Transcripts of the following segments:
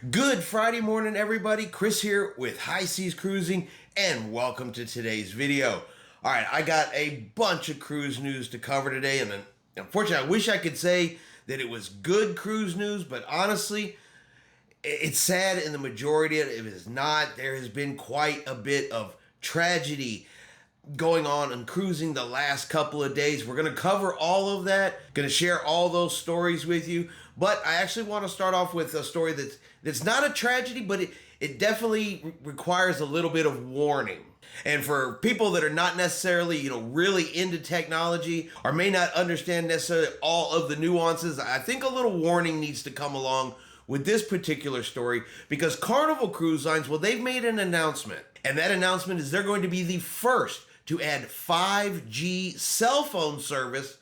Good Friday morning, everybody. Chris here with High Seas Cruising, and welcome to today's video. All right, I got a bunch of cruise news to cover today, and unfortunately, I wish I could say that it was good cruise news, but honestly, it's sad, and the majority of it is not. There has been quite a bit of tragedy going on cruising the last couple of days. We're going to cover all of that, going to share all those stories with you, but I actually want to start off with a story that's not a tragedy, but it definitely requires a little bit of warning. And for people that are not necessarily, really into technology or may not understand necessarily all of the nuances, I think a little warning needs to come along with this particular story, because Carnival Cruise Lines, well, they've made an announcement, and that announcement is they're going to be the first to add 5G cell phone service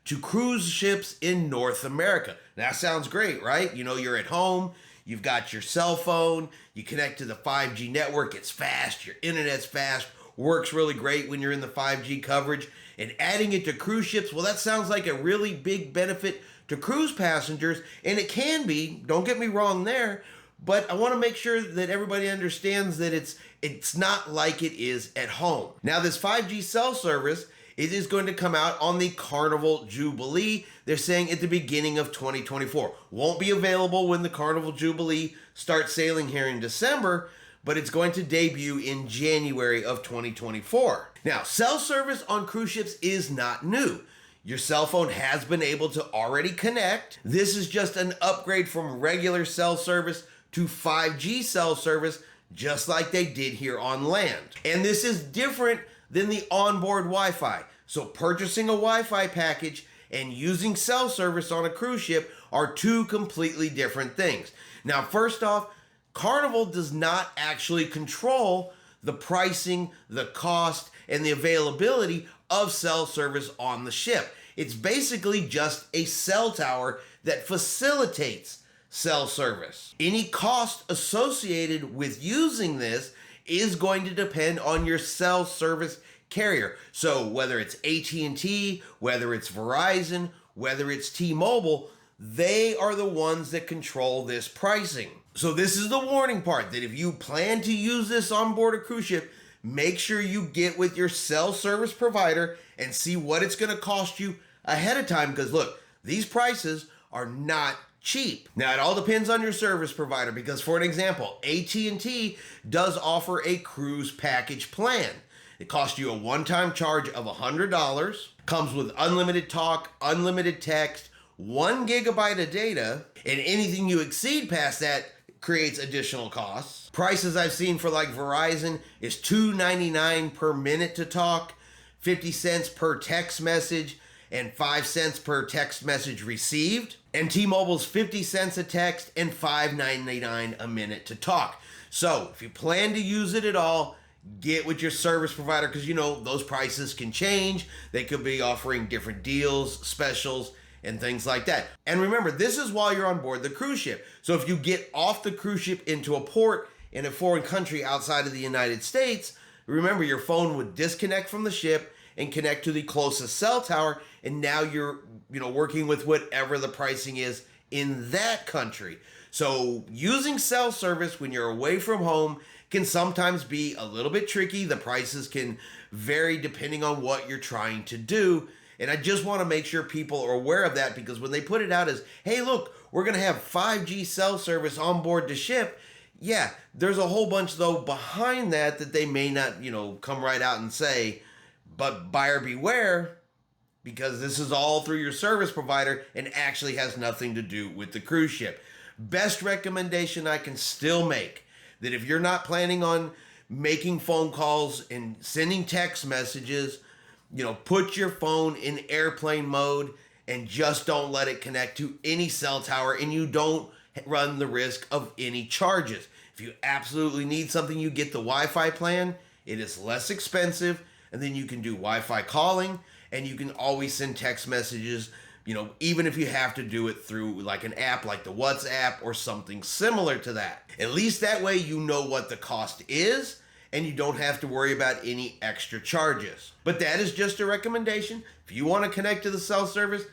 to cruise ships in North America. That sounds great, right? You're at home, you've got your cell phone, you connect to the 5G network, it's fast, your internet's fast, works really great when you're in the 5G coverage, and adding it to cruise ships, well, that sounds like a really big benefit to cruise passengers, and it can be, don't get me wrong there, but I want to make sure that everybody understands that it's not like it is at home. Now, this 5G cell service, it is going to come out on the Carnival Jubilee. They're saying at the beginning of 2024. Won't be available when the Carnival Jubilee starts sailing here in December, but it's going to debut in January of 2024. Now, cell service on cruise ships is not new. Your cell phone has been able to already connect. This is just an upgrade from regular cell service to 5G cell service, just like they did here on land. And this is different than the onboard Wi-Fi. So purchasing a Wi-Fi package and using cell service on a cruise ship are two completely different things. Now, first off, Carnival does not actually control the pricing, the cost, and the availability of cell service on the ship. It's basically just a cell tower that facilitates cell service. Any cost associated with using this is going to depend on your cell service carrier. So whether it's AT&T, whether it's Verizon, whether it's T-Mobile, they are the ones that control this pricing. So this is the warning part, that if you plan to use this on board a cruise ship, make sure you get with your cell service provider and see what it's going to cost you ahead of time, because look, these prices are not cheap. Now, it all depends on your service provider, because for an example, AT&T does offer a cruise package plan. It costs you a one-time charge of $100, comes with unlimited talk, unlimited text, 1 gigabyte of data, and anything you exceed past that creates additional costs. Prices I've seen for like Verizon is $2.99 per minute to talk, 50 cents per text message, and 5 cents per text message received. And T-Mobile's 50 cents a text and $5.99 a minute to talk. So if you plan to use it at all, get with your service provider, because those prices can change. They could be offering different deals, specials, and things like that. And remember, this is while you're on board the cruise ship. So if you get off the cruise ship into a port in a foreign country outside of the United States, remember your phone would disconnect from the ship and connect to the closest cell tower, and now you're working with whatever the pricing is in that country. So using cell service when you're away from home can sometimes be a little bit tricky. The prices can vary depending on what you're trying to do. And I just want to make sure people are aware of that, because when they put it out as, hey, look, we're going to have 5G cell service on board the ship, yeah, there's a whole bunch, though, behind that they may not, come right out and say, but buyer beware, because this is all through your service provider and actually has nothing to do with the cruise ship. Best recommendation I can still make, that if you're not planning on making phone calls and sending text messages, put your phone in airplane mode and just don't let it connect to any cell tower, and you don't run the risk of any charges. If you absolutely need something, you get the Wi-Fi plan. It is less expensive, and then you can do Wi-Fi calling, and you can always send text messages, even if you have to do it through like an app like the WhatsApp or something similar to that. At least that way you know what the cost is, and you don't have to worry about any extra charges. But that is just a recommendation. If you want to connect to the cell service,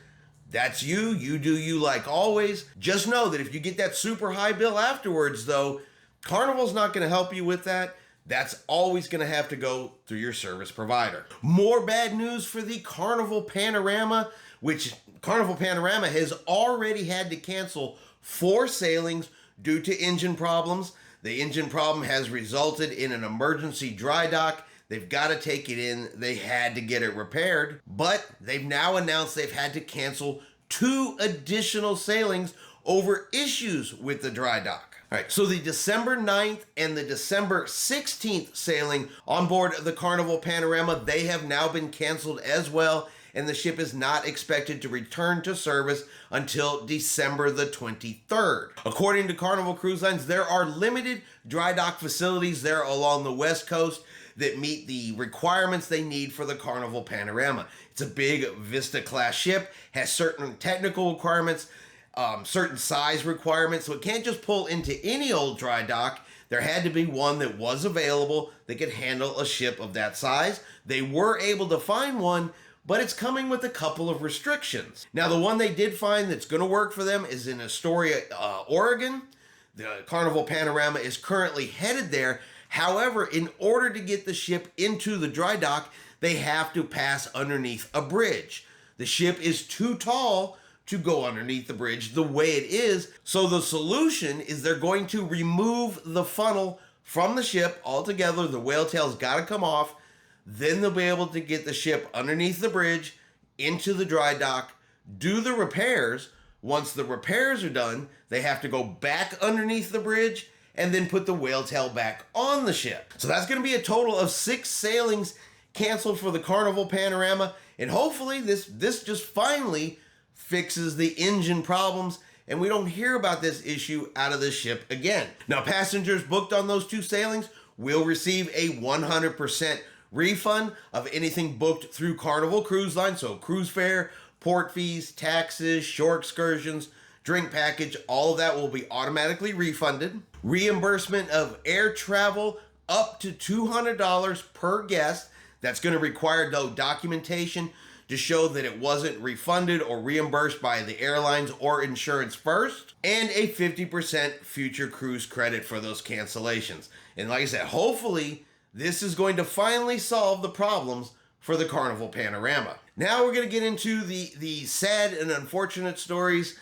That's you. You do you like always. Just know that if you get that super high bill afterwards, though, Carnival's not going to help you with that. That's always going to have to go through your service provider. More bad news for the Carnival Panorama, which Carnival Panorama has already had to cancel 4 sailings due to engine problems. The engine problem has resulted in an emergency dry dock. They've got to take it in. They had to get it repaired, but they've now announced they've had to cancel 2 additional sailings over issues with the dry dock. All right, so the December 9th and the December 16th sailing on board the Carnival Panorama, they have now been canceled as well, and the ship is not expected to return to service until December the 23rd. According to Carnival Cruise Lines, there are limited dry dock facilities there along the West Coast that meet the requirements they need for the Carnival Panorama. It's a big Vista class ship, has certain technical requirements, certain size requirements, so it can't just pull into any old dry dock. There had to be one that was available that could handle a ship of that size. They were able to find one, but it's coming with a couple of restrictions. Now, the one they did find that's going to work for them is in Astoria, Oregon. The Carnival Panorama is currently headed there. However, in order to get the ship into the dry dock, they have to pass underneath a bridge. The ship is too tall to go underneath the bridge the way it is. So the solution is they're going to remove the funnel from the ship altogether. The whale tail's got to come off. Then they'll be able to get the ship underneath the bridge into the dry dock, do the repairs. Once the repairs are done, they have to go back underneath the bridge and then put the whale tail back on the ship. So that's going to be a total of 6 sailings canceled for the Carnival Panorama. And hopefully this just finally fixes the engine problems and we don't hear about this issue out of the ship again. Now, passengers booked on those 2 sailings will receive a 100% refund of anything booked through Carnival Cruise Line. So cruise fare, port fees, taxes, shore excursions, drink package, all of that will be automatically refunded. Reimbursement of air travel up to $200 per guest. That's going to require, though, documentation to show that it wasn't refunded or reimbursed by the airlines or insurance first, and a 50% future cruise credit for those cancellations. And like I said, hopefully this is going to finally solve the problems for the Carnival Panorama. Now we're going to get into the sad and unfortunate stories,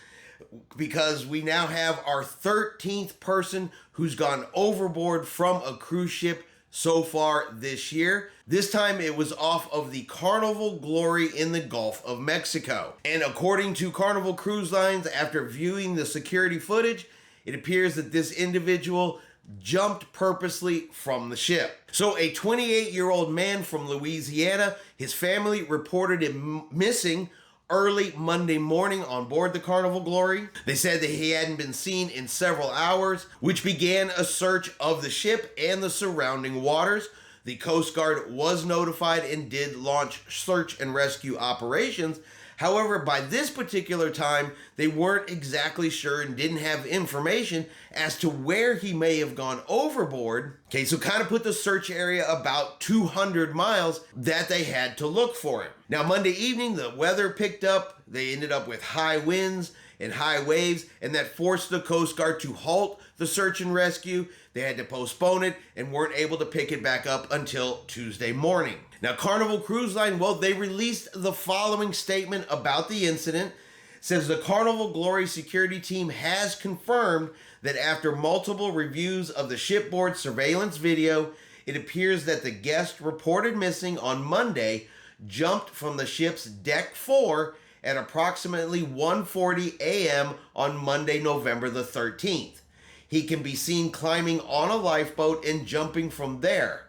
because we now have our 13th person who's gone overboard from a cruise ship so far this year. This time it was off of the Carnival Glory in the Gulf of Mexico. And according to Carnival Cruise Lines, after viewing the security footage, it appears that this individual jumped purposely from the ship. So a 28-year-old man from Louisiana, his family reported him missing early Monday morning on board the Carnival Glory. They said that he hadn't been seen in several hours, which began a search of the ship and the surrounding waters. The Coast Guard was notified and did launch search and rescue operations. However, by this particular time, they weren't exactly sure and didn't have information as to where he may have gone overboard. Okay, so kind of put the search area about 200 miles that they had to look for him. Now, Monday evening, the weather picked up. They ended up with high winds and high waves, and that forced the Coast Guard to halt the search and rescue. They had to postpone it and weren't able to pick it back up until Tuesday morning. Now, Carnival Cruise Line, well, they released the following statement about the incident. It says the Carnival Glory security team has confirmed that after multiple reviews of the shipboard surveillance video, it appears that the guest reported missing on Monday jumped from the ship's deck 4 at approximately 1:40 a.m. on Monday, November the 13th. He can be seen climbing on a lifeboat and jumping from there.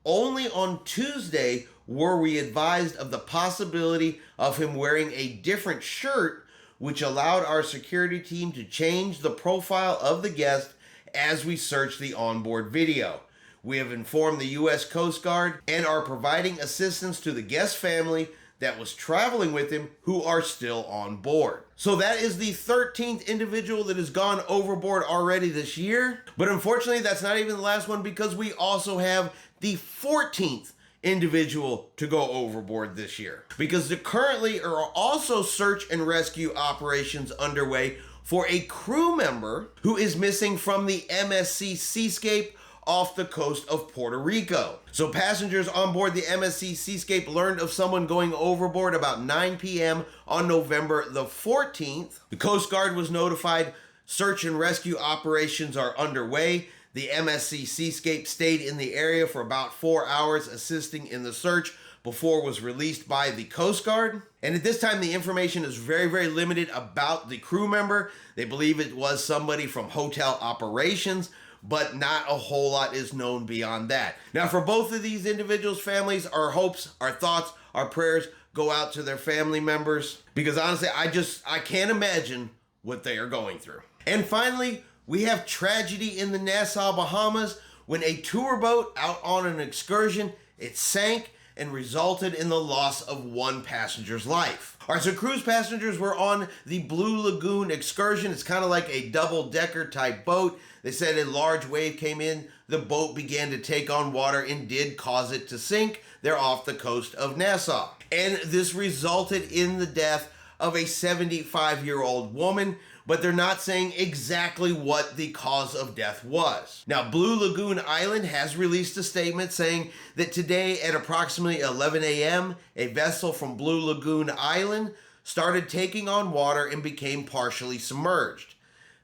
Only on Tuesday were we advised of the possibility of him wearing a different shirt, which allowed our security team to change the profile of the guest as we searched the onboard video. We have informed the U.S. Coast Guard and are providing assistance to the guest family that was traveling with him who are still on board. So that is the 13th individual that has gone overboard already this year. But unfortunately, that's not even the last one, because we also have the 14th individual to go overboard this year, because there currently are also search and rescue operations underway for a crew member who is missing from the MSC Seascape off the coast of Puerto Rico. So passengers on board the MSC Seascape learned of someone going overboard about 9 p.m. on November the 14th. The Coast Guard was notified. Search and rescue operations are underway. The MSC Seascape stayed in the area for about 4 hours assisting in the search before it was released by the Coast Guard. And at this time, the information is very, very limited about the crew member. They believe it was somebody from hotel operations, but not a whole lot is known beyond that. Now, for both of these individuals' families, our hopes, our thoughts, our prayers go out to their family members, because honestly, I can't imagine what they are going through. And finally, we have tragedy in the Nassau Bahamas when a tour boat out on an excursion, it sank and resulted in the loss of one passenger's life. All right, so cruise passengers were on the Blue Lagoon excursion. It's kind of like a double-decker type boat. They said a large wave came in, the boat began to take on water and did cause it to sink. They're off the coast of Nassau. And this resulted in the death of a 75-year-old woman, but they're not saying exactly what the cause of death was. Now, Blue Lagoon Island has released a statement saying that today at approximately 11 a.m., a vessel from Blue Lagoon Island started taking on water and became partially submerged.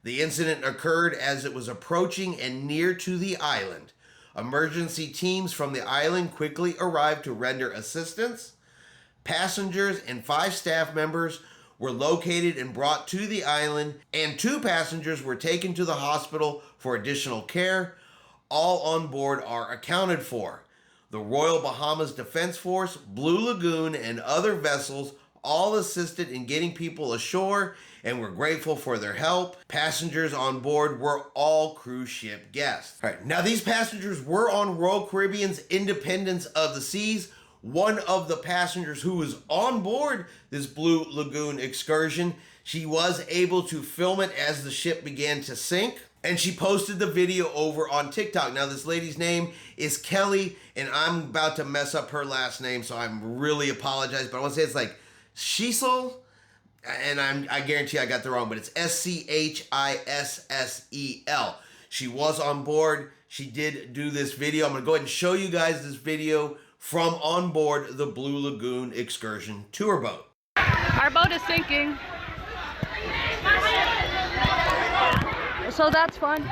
The incident occurred as it was approaching and near to the island. Emergency teams from the island quickly arrived to render assistance. Passengers and 5 staff members were located and brought to the island, and 2 passengers were taken to the hospital for additional care. All on board are accounted for. The Royal Bahamas Defense Force, Blue Lagoon, and other vessels all assisted in getting people ashore, and we're grateful for their help. Passengers on board were all cruise ship guests. All right, now these passengers were on Royal Caribbean's Independence of the Seas. One of the passengers who was on board this Blue Lagoon excursion, she was able to film it as the ship began to sink, and she posted the video over on TikTok. Now, this lady's name is Kelly, and I'm about to mess up her last name, so I'm really apologize, but I want to say it's like Schissel, and I guarantee I got the wrong, but it's Schissel. She was on board. She did do this video. I'm going to go ahead and show you guys this video from on board the Blue Lagoon excursion tour boat. Our boat is sinking, so that's fun.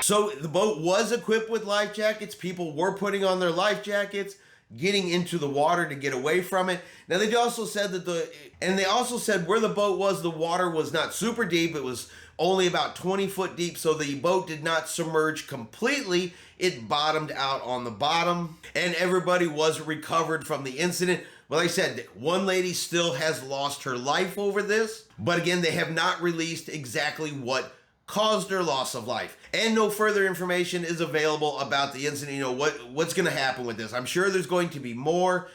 So the boat was equipped with life jackets. People were putting on their life jackets, getting into the water to get away from it. Now they also said that where the boat was, the water was not super deep. It was only about 20 foot deep, so the boat did not submerge completely. It bottomed out on the bottom, and everybody was recovered from the incident. Well, like I said, one lady still has lost her life over this, but again, they have not released exactly what caused her loss of life, and no further information is available about the incident. You know, what's going to happen with this. I'm sure there's going to be more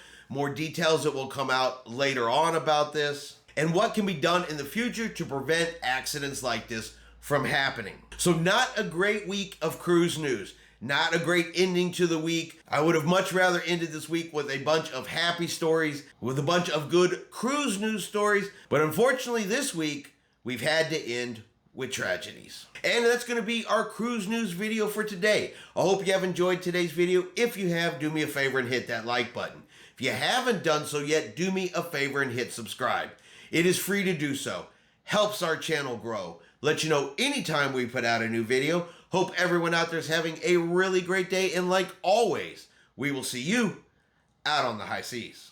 details that will come out later on about this, and what can be done in the future to prevent accidents like this from happening. So not a great week of cruise news. Not a great ending to the week. I would have much rather ended this week with a bunch of happy stories, with a bunch of good cruise news stories. But unfortunately this week, we've had to end with tragedies. And that's going to be our cruise news video for today. I hope you have enjoyed today's video. If you have, do me a favor and hit that like button. If you haven't done so yet, do me a favor and hit subscribe. It is free to do so. Helps our channel grow. Let you know anytime we put out a new video. Hope everyone out there is having a really great day. And like always, we will see you out on the high seas.